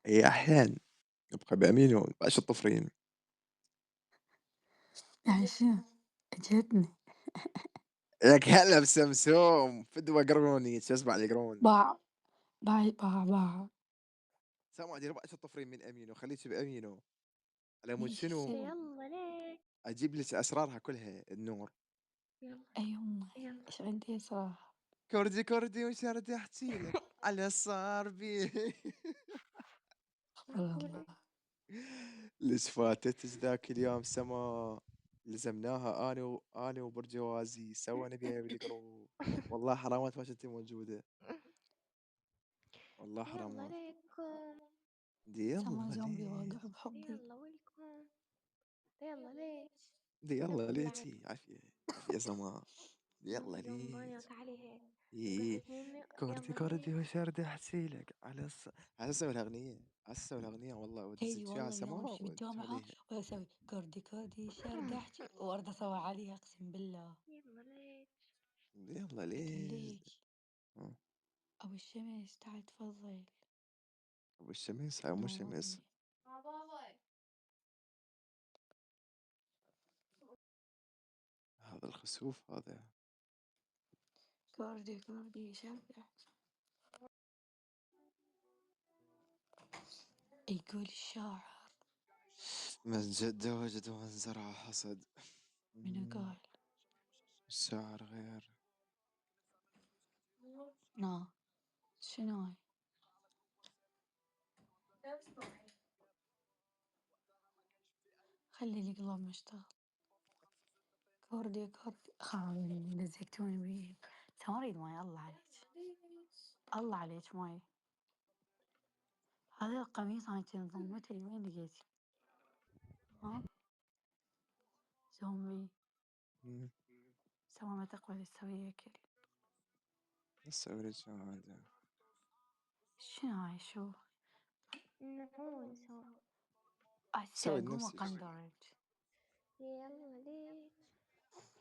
هي أحيان نبقى بأمين ومبقاش الطفرين. يعني شنو؟ جتني. لك هلا بسمسوم فدوى قروني شو اسمع القرون. باع باع باع. سامع دي بقاش الطفرين من أمينو خليك بأمينو على مود إيش شنو. يسوي؟ يلا ليك. أجيب لك أسرارها كلها النور. يلا أي يمه. يلا إيش عندي صراحة. كردي كردي وش بدي أحكي لك على صار بي. خبر قولي. الله. ليش فاتتك ذاك اليوم سما لزمناها أنا وبرجوازي سوا نبيها بالقرو. والله حرامات ما كنتي موجودة. والله يلا حرامات. ليكم. دي سما يلا زومبي ليه. واقع بحبي. يلا ويلكم. يلا ليش. دي يلا نبي بعد. ليتي عافية. عافية سما. دي يلا زومبي زومبي ليه. بانيوك عليه. إيه. وقفزني. كردي يلا كردي ليش. وشرد احكيلك على على اسوي الاغنية. على اسوي الاغنية والله اي ودزت فيها والله اليوم سما في فيديو معاه وتخليها. واسوي كردي كردي شرد احكي وارد اسوي عليه اقسم بالله. يلا ليش. يلا قلت ليش. ليش. آه. ابو الشمس تعال تفضل. ابو الشمس هاي مو شمس. نورني. هذا الخسوف هذا. كردي كردي شرد احكي. يقول الشاعر. من جد وجد ومن زرع حصد. منو قال؟ الشعر غير. نا شنو هاي؟ خلي القلب مشتغل. كردي كردي خاوي لزقتوني بيه. ما اريد ماي الله عليك. الله عليك ماي. هذا القميص أنا كنت ضمته وين لقيتي؟ ها؟ زومبي. سوا ما تقبل تسوي أكل. اسوي لك هذا. شنو هاي شو؟ نحوسه. هسه سوي أقوم لنفسك. أقندرج. يلا ليش.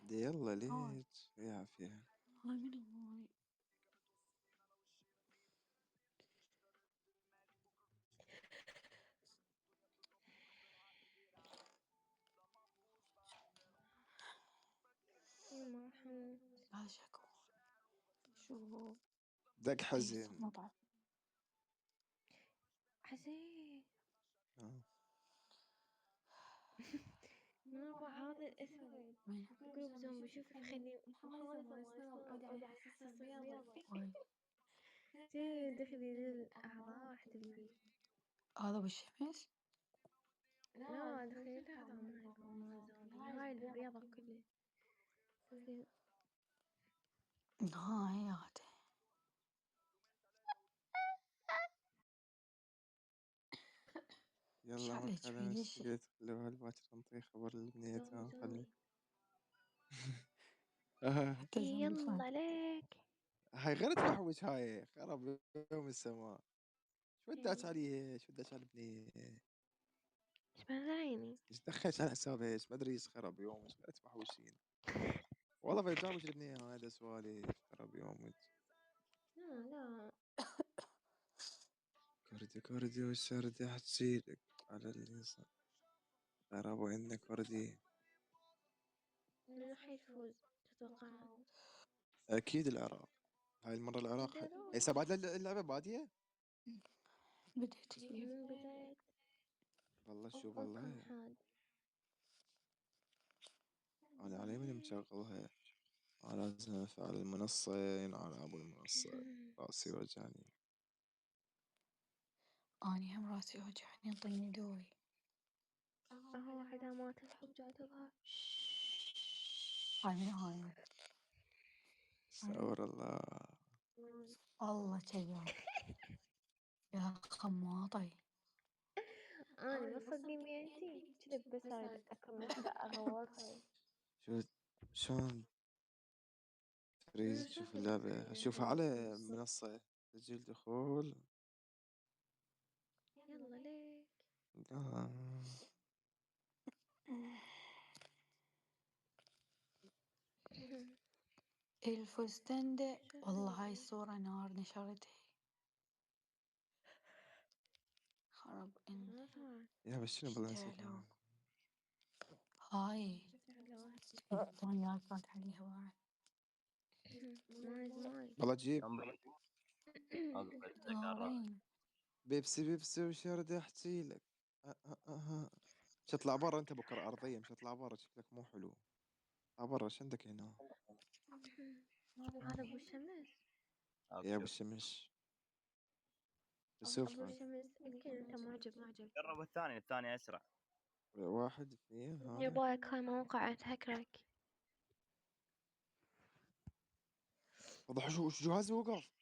دي يلا هاي ليش يا عافية. هاي منو هاي؟ ما حمود. لا شكو. شو؟ دق اي صوت حزين. مطعم. حسين. آه. من ربع هذا الأسود. من؟ جروب زومبي شوف خلي محمد ما يصير أودي حساس بيضة. هاي. دخلي للأعضاء راح تبي. هذا بالشمس؟ لا دخلي الأعضاء مال زومبي هاي البيضة كلها. هاي هذا. يلا ما شعلك في كان ليش؟ اشتقيت خلوها الباكر نعطيه خبر البنية خلي. زومبي. حتى زومبي فان. يلا ليك. هاي غير تفحوش هاي خرب يوم السماء. شو وداش يلا عليه شو وداش على البنية. ايش بنرايني. ايش دخلت على حسابها ايش ما ادري ايش خرب يومك غير تفحوشين. والله بيجاوبش البنية هذا سواليف خرب يومك. لا لا. كردي كردي والشردي حتصيرك على اللي صار. خرب عندك كردي. من حيفوز تتوقعون. اكيد العراق. هاي المرة العراق هسه مدروس. بعد اللعبة بادية. بديت والله كيف؟ من بداية. والله شوف أوكم والله. حاد. انا علي من مشغلها. لازم أفعل المنصين على أبو المنصة. راسي وجعني. أني هم راسي وجعني انطيني دوري. أهو علامات الحب جاي تظهر. هاي منو هاي؟ استغفر الله. الله شجاع. يا خماطي. أنا ما تصدقيني أنتي كذب بس هاي أكم واحدة أغورها. شو شلون تريد تشوف اللعبة أشوفها على منصة تسجيل دخول. يلا ليك. آه. الفستندة والله هاي شنو. الصورة نار نشرتها. Arab in يا بس شنو بالله نسيت اشتروا معاكم. هاي الدنيا كانت عليها بعد ماي والله جيب دارين بيبسي وشرد احكي لك. مش هطلع برا انت بكره ارضيه، مش هطلع برا شكلك مو حلو. اطلع برا ايش عندك هنا؟ هذا ابو الشمس. يا ابو الشمس ابو شوف الشمس يمكن انت معجب. جرب الثاني اسرع. 1 2 هذا يباك هاي موقع تهكرك. وضح شو جهازي وقف.